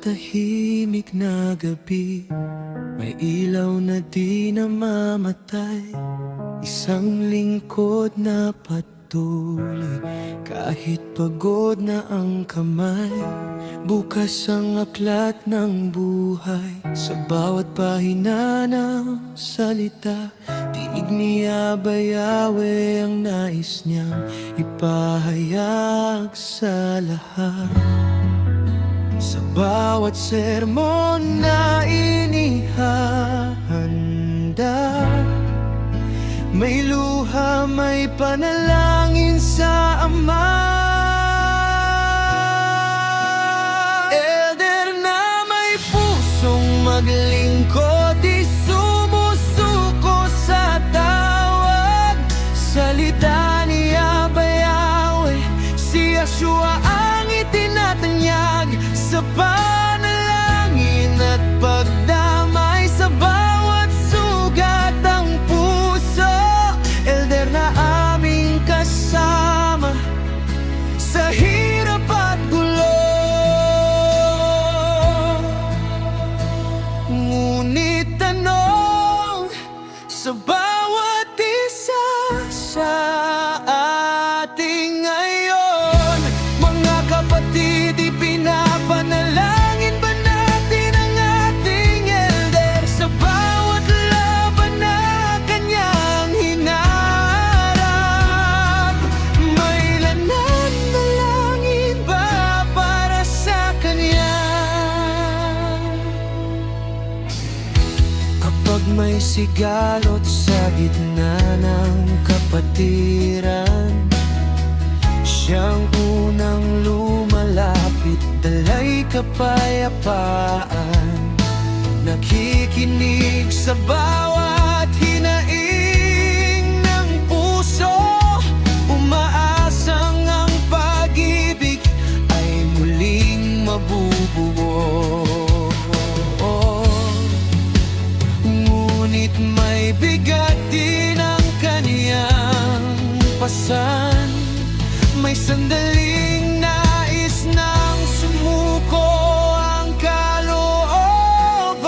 tahimik na gabi, may ilaw na di namamatay. Isang lingkod na patuloy, kahit pagod na ang kamay. Bukas ang aklat ng buhay, sa bawat pahina ng salita. Tinig ni Abay Yahweh ang nais niyang ipahayag sa lahat. Sa bawat sermon na inihahanda, may luha, may panalangin sa Ama. Elder na may pusong maglingkod, di sumusuko sa tawag. Salita ni Abay Yahweh, si Yeshua ang itinatanyag. Sa panalangin at pagdamay, sa bawat sugat ang puso. Elder na aming kasama sa hirap at gulo. Ngunit tanong sa bawat isa sa ating ngayon, mga kapatid, ipinapanalangin ba natin ang ating elder sa bawat laban na kanyang hinarap? May nananalangin ba para sa kanya? Kapag may sigalot sa gitna ng kapatiran, siyang unang lumalapit, dalay kapayapaan. Nakikinig sa bawat hinaing ng puso, umaasang ang pag-ibig ay muling mabubuo. Ngunit may bigat din ang kaniyang pasan, may sandaling nais nang sumuko ang kalooban.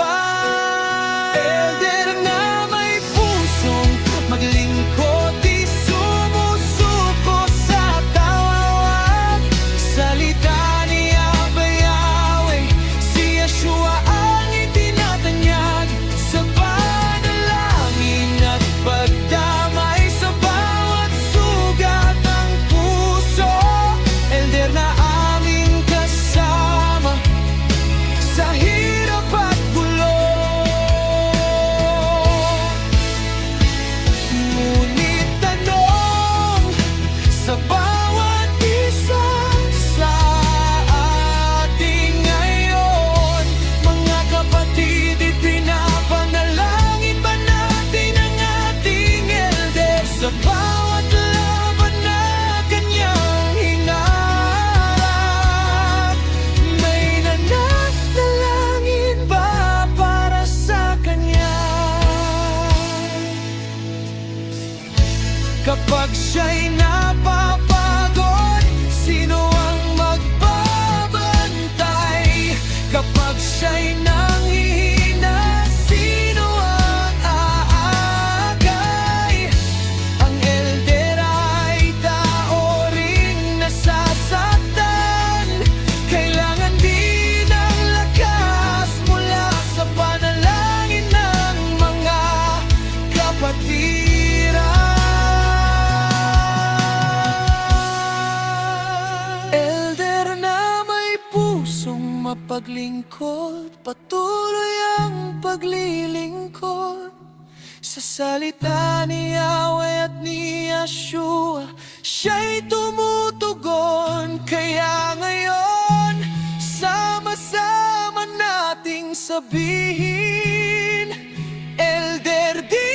Elder na may pusong maglingkod, di sumusuko sa tawag. Salita ni Abay Yahweh, si Yeshua ang itinatanyag. Sa panalangin at pagdamay, sa bawat sugat ng puso. Elder na aming kasama sa hirap at gulo. Ngunit tanong sa bawat isa sa ating ngayon, mga kapatid, ipinapanalangin ba natin ang ating elder sa bawat laban na kanyang hinarap? May nananalangin ba para sa kanya? Kapag siya'y napapagod, sino ang magbabantay? Kapag siya'y nanghihina, sino ang aagay? Ang elder ay tao ring nasasaktan, kailangan din ng lakas mula sa panalangin ng mga kapatiran. Elder na may pusong mapaglingkod, patuloy ang paglilingkod sa salita ni Yahweh at ni Yeshua. Siya'y tumutugon, kaya ngayon sama-sama nating sabihin, Elder, di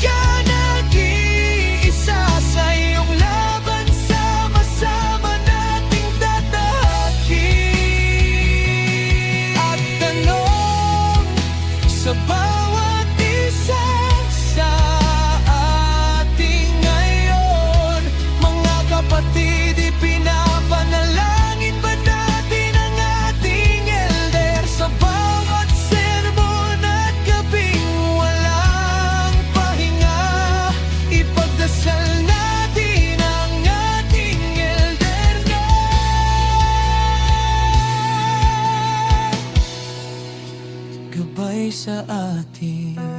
ka nag-iisa sa iyong laban, sama-sama nating tatahakin. At tanong sa bawat isa sa ating ngayon, mga kapatid, ipinapanalangin ba natin ang ating elder sa atin.